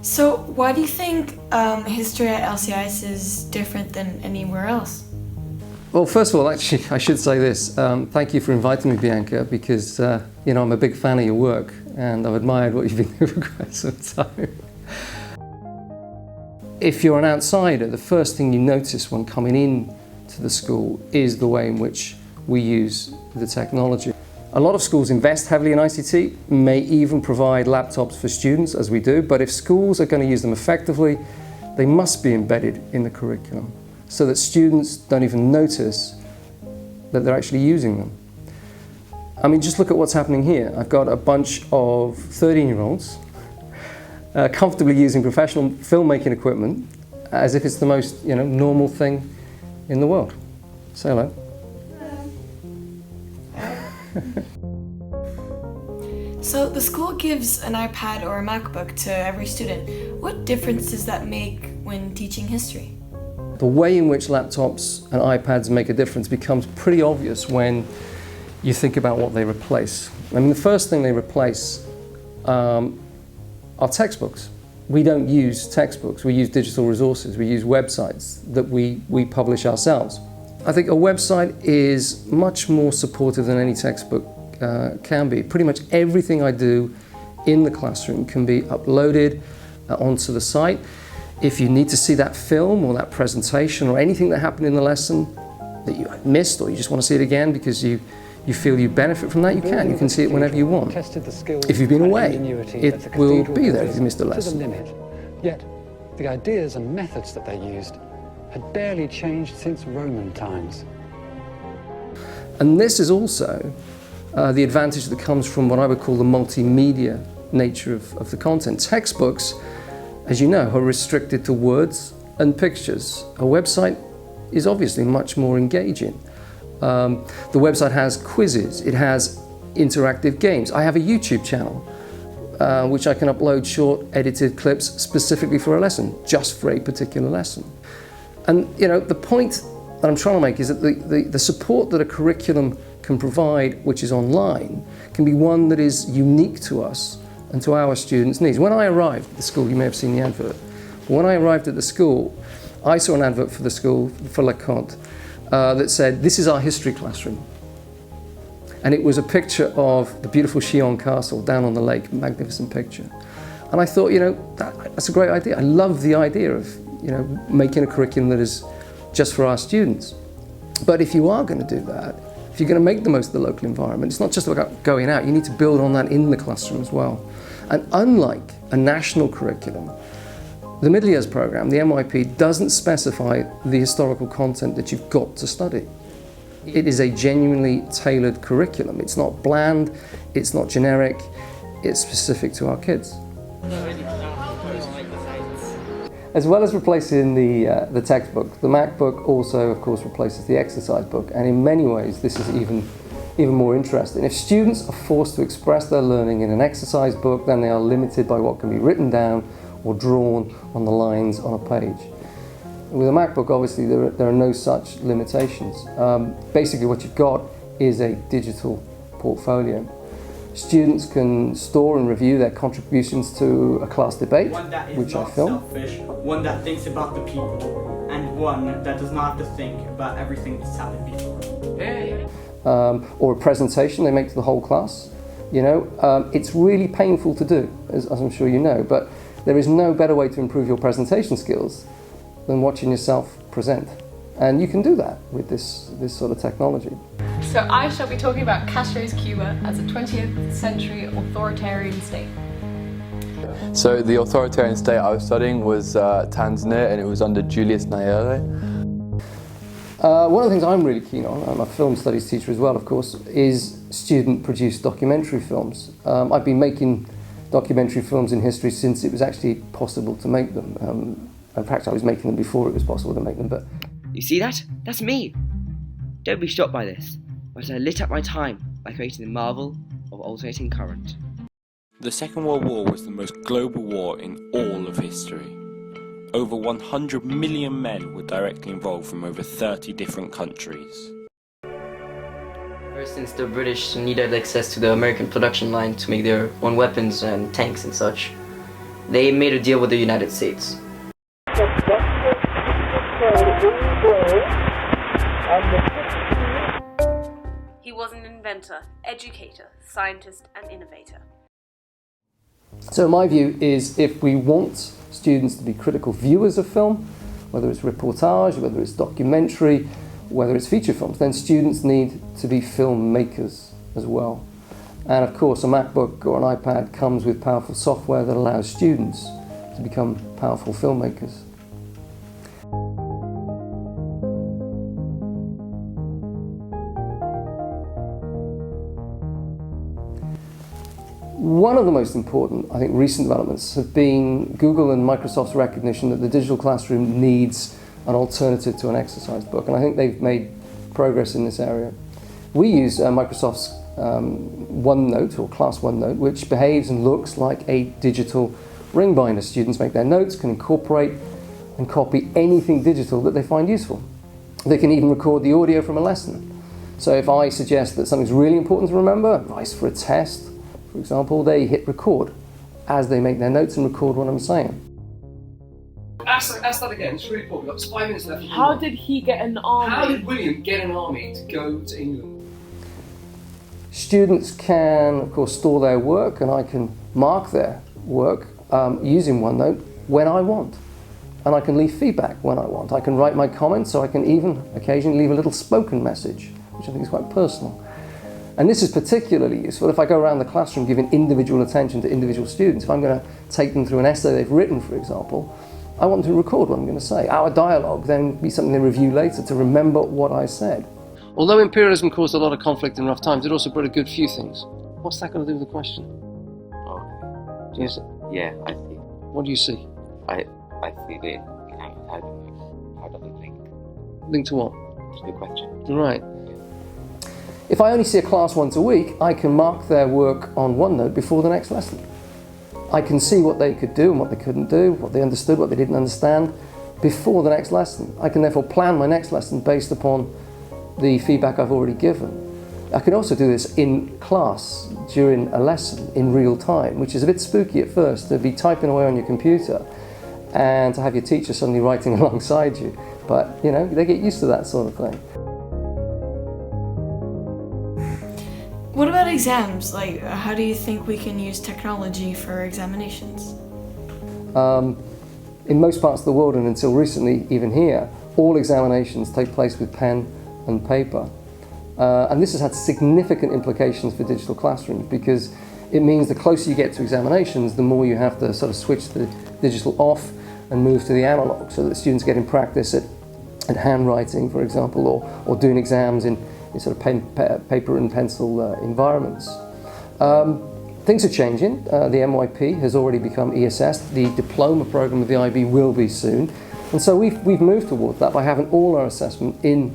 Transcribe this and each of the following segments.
So why do you think history at LCIS is different than anywhere else? Well, first of all, actually, I should say this. Thank you for inviting me, Bianca, because I'm a big fan of your work and I've admired what you've been doing for quite some time. If you're an outsider, the first thing you notice when coming in to the school is the way in which we use the technology. A lot of schools invest heavily in ICT, may even provide laptops for students, as we do, but if schools are going to use them effectively, they must be embedded in the curriculum so that students don't even notice that they're actually using them. I mean, just look at what's happening here. I've got a bunch of 13-year-olds comfortably using professional filmmaking equipment as if it's the most normal thing in the world. Say hello. So the school gives an iPad or a MacBook to every student. What difference does that make when teaching history? The way in which laptops and iPads make a difference becomes pretty obvious when you think about what they replace. I mean, the first thing they replace are textbooks. We don't use textbooks, we use digital resources, we use websites that we publish ourselves. I think a website is much more supportive than any textbook can be. Pretty much everything I do in the classroom can be uploaded onto the site. If you need to see that film or that presentation or anything that happened in the lesson that you missed, or you just want to see it again because you feel you benefit from that, you can. You can see it whenever you want. If you've been away, it will be there if you missed a lesson. Yet, the ideas and methods that they used had barely changed since Roman times. And this is also the advantage that comes from what I would call the multimedia nature of the content. Textbooks, as you know, are restricted to words and pictures. A website is obviously much more engaging. The website has quizzes, it has interactive games. I have a YouTube channel which I can upload short edited clips specifically for a lesson, just for a particular lesson. And the point that I'm trying to make is that the support that a curriculum can provide, which is online, can be one that is unique to us and to our students' needs. When I arrived at the school, you may have seen the advert, but when I arrived at the school, I saw an advert for the school, for LeConte, that said, "This is our history classroom." And it was a picture of the beautiful Chillon Castle down on the lake, magnificent picture. And I thought, that's a great idea. I love the idea of making a curriculum that is just for our students. But if you are going to do that, if you're going to make the most of the local environment, it's not just about going out, you need to build on that in the classroom as well. And unlike a national curriculum, the middle years programme, the MYP, doesn't specify the historical content that you've got to study. It is a genuinely tailored curriculum. It's not bland, it's not generic, it's specific to our kids. As well as replacing the textbook, the MacBook also, of course, replaces the exercise book, and in many ways this is even more interesting. If students are forced to express their learning in an exercise book, then they are limited by what can be written down or drawn on the lines on a page. With a MacBook, obviously, there are no such limitations. Basically, what you've got is a digital portfolio. Students can store and review their contributions to a class debate, which I film. Selfish, one that thinks about the people, and one that does not have to think about everything that's happened before. Hey. Or a presentation they make to the whole class. It's really painful to do, as I'm sure you know, but there is no better way to improve your presentation skills than watching yourself present. And you can do that with this sort of technology. So I shall be talking about Castro's Cuba as a 20th century authoritarian state. So the authoritarian state I was studying was Tanzania, and it was under Julius Nyerere. One of the things I'm really keen on, I'm a film studies teacher as well, of course, is student-produced documentary films. I've been making documentary films in history since it was actually possible to make them. In fact, I was making them before it was possible to make them. But you see that? That's me! Don't be shocked by this, but I lit up my time by creating the marvel of alternating current. The Second World War was the most global war in all of history. Over 100 million men were directly involved from over 30 different countries. Ever since the British needed access to the American production line to make their own weapons and tanks and such, They made a deal with the United States. He was an inventor, educator, scientist, and innovator. So my view is if we want students to be critical viewers of film, whether it's reportage, whether it's documentary, whether it's feature films, then students need to be filmmakers as well. And of course a MacBook or an iPad comes with powerful software that allows students to become powerful filmmakers. One of the most important, I think, recent developments have been Google and Microsoft's recognition that the digital classroom needs an alternative to an exercise book, and I think they've made progress in this area. We use Microsoft's Onenote, or Class Onenote, which behaves and looks like a digital ring binder. Students make their notes, can incorporate and copy anything digital that they find useful. They can even record the audio from a lesson. So if I suggest that something's really important to remember, advice for a test, for example, they hit record as they make their notes and record what I'm saying. Ask that again, it's really important. We've got 5 minutes left. How did he get an army? How did William get an army to go to England? Students can, of course, store their work, and I can mark their work using OneNote when I want. And I can leave feedback when I want. I can write my comments, so I can even occasionally leave a little spoken message, which I think is quite personal. And this is particularly useful if I go around the classroom giving individual attention to individual students. If I'm going to take them through an essay they've written, for example, I want to record what I'm going to say. Our dialogue then be something they review later to remember what I said. Although imperialism caused a lot of conflict in rough times, it also brought a good few things. What's that got to do with the question? Okay. Yes. Yeah, I see. What do you see? I see the how does it link Link to what? to the question. Right. If I only see a class once a week, I can mark their work on OneNote before the next lesson. I can see what they could do and what they couldn't do, what they understood, what they didn't understand, before the next lesson. I can therefore plan my next lesson based upon the feedback I've already given. I can also do this in class during a lesson in real time, which is a bit spooky at first, to be typing away on your computer and to have your teacher suddenly writing alongside you. But, you know, they get used to that sort of thing. What about exams? Like, how do you think we can use technology for examinations? In most parts of the world, and until recently, even here, all examinations take place with pen and paper. And this has had significant implications for digital classrooms, because it means the closer you get to examinations, the more you have to sort of switch the digital off and move to the analog, so that students get in practice at handwriting, for example, or doing exams in sort of paper and pencil environments. Things are changing. The MYP has already become ESS. The diploma program of the IB will be soon. And so we've moved towards that by having all our assessment in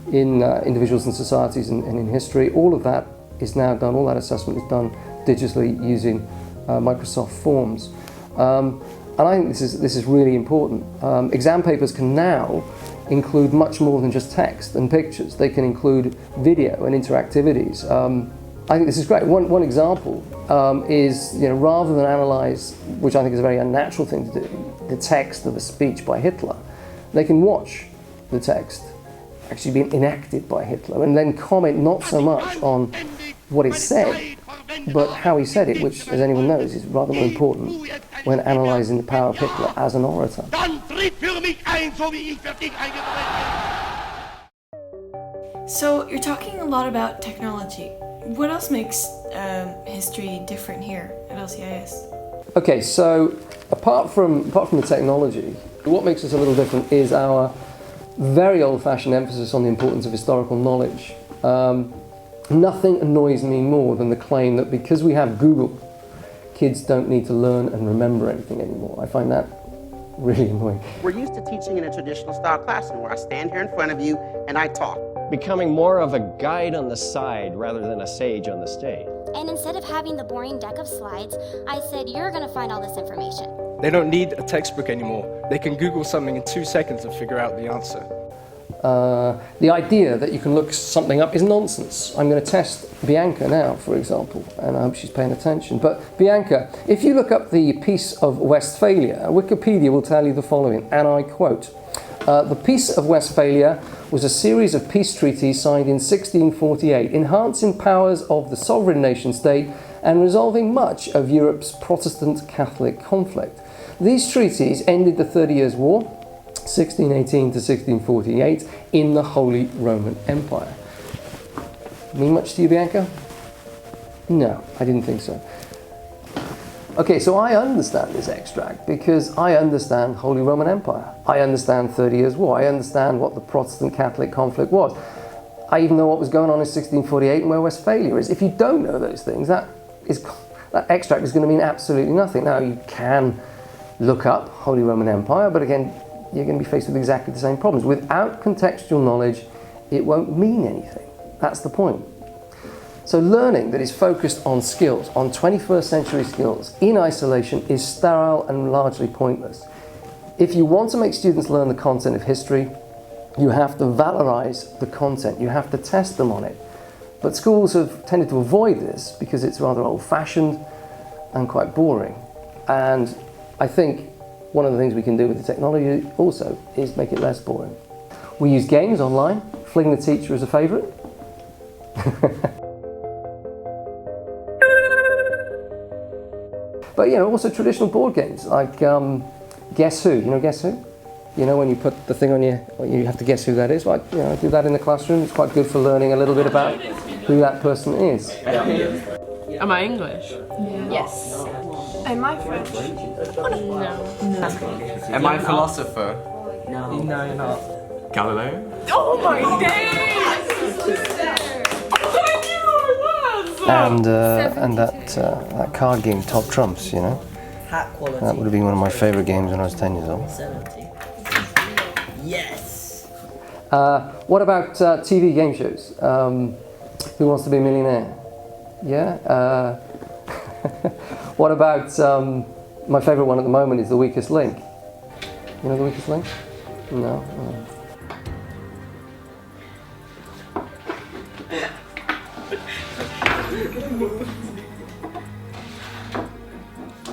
individuals and societies and in history. All of that is now done, all that assessment is done digitally using Microsoft Forms. And I think this is really important. Exam papers can now include much more than just text and pictures. They can include video and interactivities. I think this is great. One example is, you know, rather than analyze, which I think is a very unnatural thing to do, the text of a speech by Hitler, they can watch the text actually being enacted by Hitler and then comment not so much on what it said, but how he said it, which, as anyone knows, is rather more important when analysing the power of Hitler as an orator. So, you're talking a lot about technology. What else makes history different here at LCIS? Okay, so apart from the technology, what makes us a little different is our very old-fashioned emphasis on the importance of historical knowledge. Nothing annoys me more than the claim that because we have Google, kids don't need to learn and remember anything anymore. I find that really annoying. We're used to teaching in a traditional style classroom where I stand here in front of you and I talk. Becoming more of a guide on the side rather than a sage on the stage. And instead of having the boring deck of slides, I said, you're going to find all this information. They don't need a textbook anymore. They can Google something in 2 seconds and figure out the answer. The idea that you can look something up is nonsense. I'm going to test Bianca now, for example, and I hope she's paying attention. But Bianca, if you look up the Peace of Westphalia, Wikipedia will tell you the following, and I quote, the Peace of Westphalia was a series of peace treaties signed in 1648, enhancing powers of the sovereign nation-state and resolving much of Europe's Protestant-Catholic conflict. These treaties ended the 30 Years' War, 1618 to 1648, in the Holy Roman Empire. Mean much to you, Bianca? No, I didn't think so. Okay, so I understand this extract because I understand Holy Roman Empire. I understand 30 Years' War. I understand what the Protestant-Catholic conflict was. I even know what was going on in 1648 and where Westphalia is. If you don't know those things, that extract is going to mean absolutely nothing. Now, you can look up Holy Roman Empire, but again, you're going to be faced with exactly the same problems. Without contextual knowledge, it won't mean anything. That's the point. So learning that is focused on skills, on 21st century skills, in isolation is sterile and largely pointless. If you want to make students learn the content of history, you have to valorize the content. You have to test them on it. But schools have tended to avoid this because it's rather old-fashioned and quite boring. And I think one of the things we can do with the technology also is make it less boring. We use games online, fling the teacher as a favourite. But also traditional board games like Guess Who. You know Guess Who? You know when you put the thing on you have to guess who that is. Like, I do that in the classroom. It's quite good for learning a little bit about who that person is. Am I English? Yes. Am I French? No. Am I a philosopher? No, you're not. Galileo? Oh my days! And that card game, Top Trumps, Hat quality. That would have been one of my favourite games when I was 10 years old. 70. Yes! What about TV game shows? Who Wants to Be a Millionaire? Yeah? What about, my favourite one at the moment is The Weakest Link. You know The Weakest Link? No? Oh.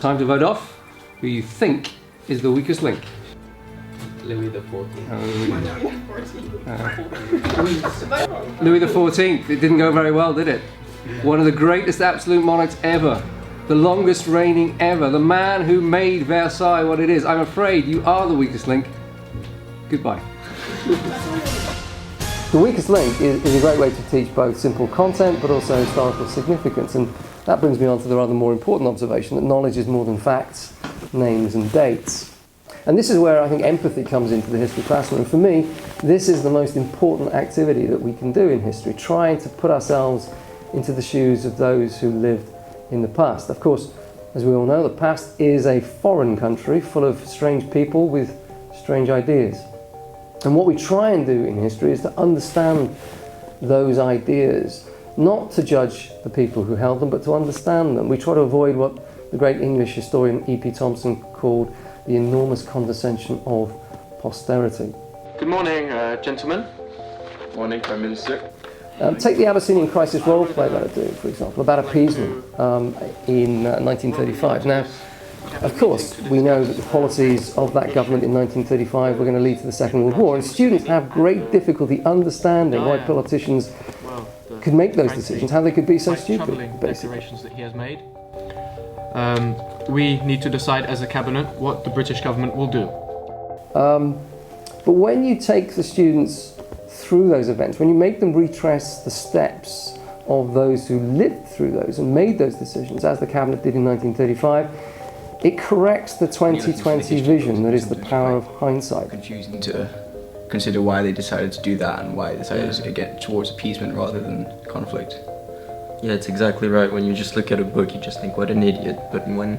Time to vote off who you think is the weakest link. Louis the 14th. Louis the 14th. It didn't go very well, did it? One of the greatest absolute monarchs ever. The longest reigning ever. The man who made Versailles what it is. I'm afraid you are the weakest link. Goodbye. The weakest link is a great way to teach both simple content but also historical significance, and that brings me on to the rather more important observation that knowledge is more than facts, names and dates. And this is where I think empathy comes into the history classroom. For me, this is the most important activity that we can do in history, trying to put ourselves into the shoes of those who lived in the past. Of course, as we all know, the past is a foreign country full of strange people with strange ideas. And what we try and do in history is to understand those ideas, not to judge the people who held them, but to understand them. We try to avoid what the great English historian E.P. Thompson called the enormous condescension of posterity. Good morning, gentlemen. Morning, Prime Minister. Take the Abyssinian crisis role play that I do, for example, about appeasement in 1935. Now, of course, we know that the policies of that government in 1935 were going to lead to the Second World War, and students have great difficulty understanding why politicians could make those decisions, how they could be so stupid, basically. Declarations that he has made. We need to decide as a cabinet what the British government will do. But when you take the students through those events, when you make them retrace the steps of those who lived through those and made those decisions, as the cabinet did in 1935, it corrects the 2020 vision that is the power of hindsight. Confusing to consider why they decided to do that and why they decided to get towards appeasement rather than conflict. Yeah, it's exactly right. When you just look at a book, you just think, what an idiot. But when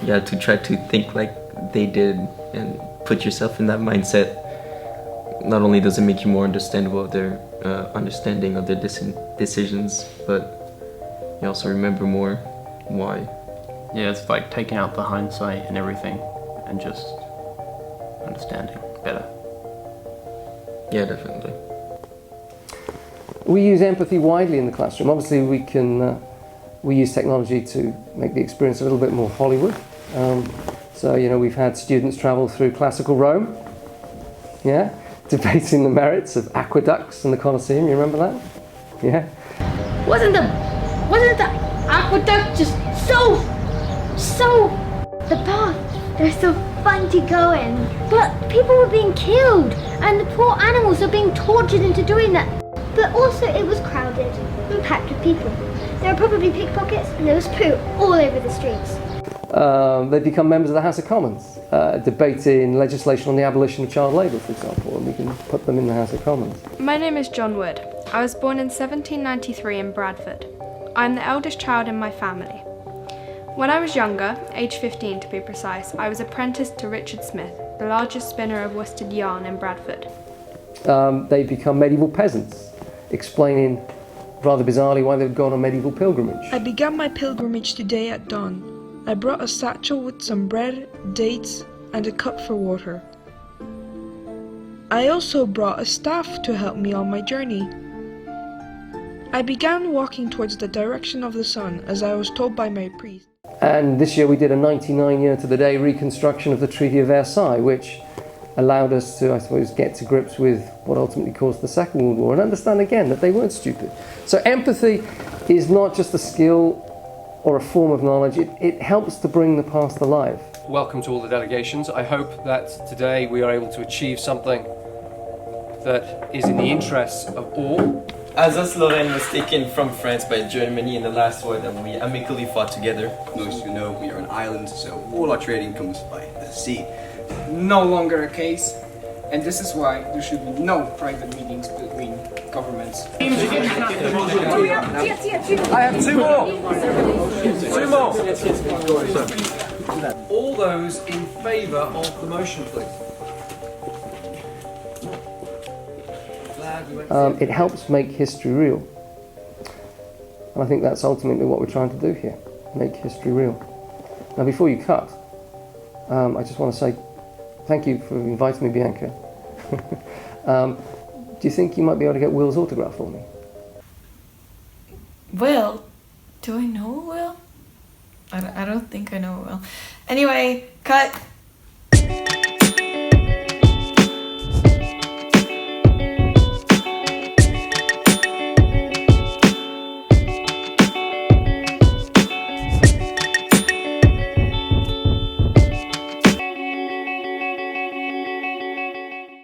you have to try to think like they did and put yourself in that mindset, not only does it make you more understandable of their understanding of their decisions, but you also remember more why. Yeah, it's like taking out the hindsight and everything and just understanding better. Yeah, definitely. We use empathy widely in the classroom. Obviously, we use technology to make the experience a little bit more Hollywood. So, you know, we've had students travel through classical Rome, yeah, debating the merits of aqueducts and the Colosseum. You remember that? Yeah. Wasn't the aqueduct just so the path? They're so fun to go in, but people were being killed, and the poor animals were being tortured into doing that. But also, it was crowded and packed with people. There were probably pickpockets, and there was poo all over the streets. They've become members of the House of Commons, debating legislation on the abolition of child labour, for example, and we can put them in the House of Commons. My name is John Wood. I was born in 1793 in Bradford. I'm the eldest child in my family. When I was younger, aged 15 to be precise, I was apprenticed to Richard Smith, the largest spinner of worsted yarn in Bradford. They become medieval peasants, explaining rather bizarrely why they've gone on medieval pilgrimage. I began my pilgrimage today at dawn. I brought a satchel with some bread, dates, and a cup for water. I also brought a staff to help me on my journey. I began walking towards the direction of the sun as I was told by my priest. And this year we did a 99-year-to-the-day reconstruction of the Treaty of Versailles, which allowed us to, I suppose, get to grips with what ultimately caused the Second World War and understand again that they weren't stupid. So empathy is not just a skill or a form of knowledge, it helps to bring the past alive. Welcome to all the delegations. I hope that today we are able to achieve something that is in the interests of all. Alsace-Lorraine was taken from France by Germany in the last war that we amicably fought together. Most of you know we are an island, so all our trading comes by the sea. No longer a case, and this is why there should be no private meetings between governments. I have two more! Two more! All those in favour of the motion, please. It helps make history real. And I think that's ultimately what we're trying to do here, make history real. Now before you cut, I just want to say thank you for inviting me, Bianca. Do you think you might be able to get Will's autograph for me? Will? Do I know Will? I don't think I know Will. Anyway, cut!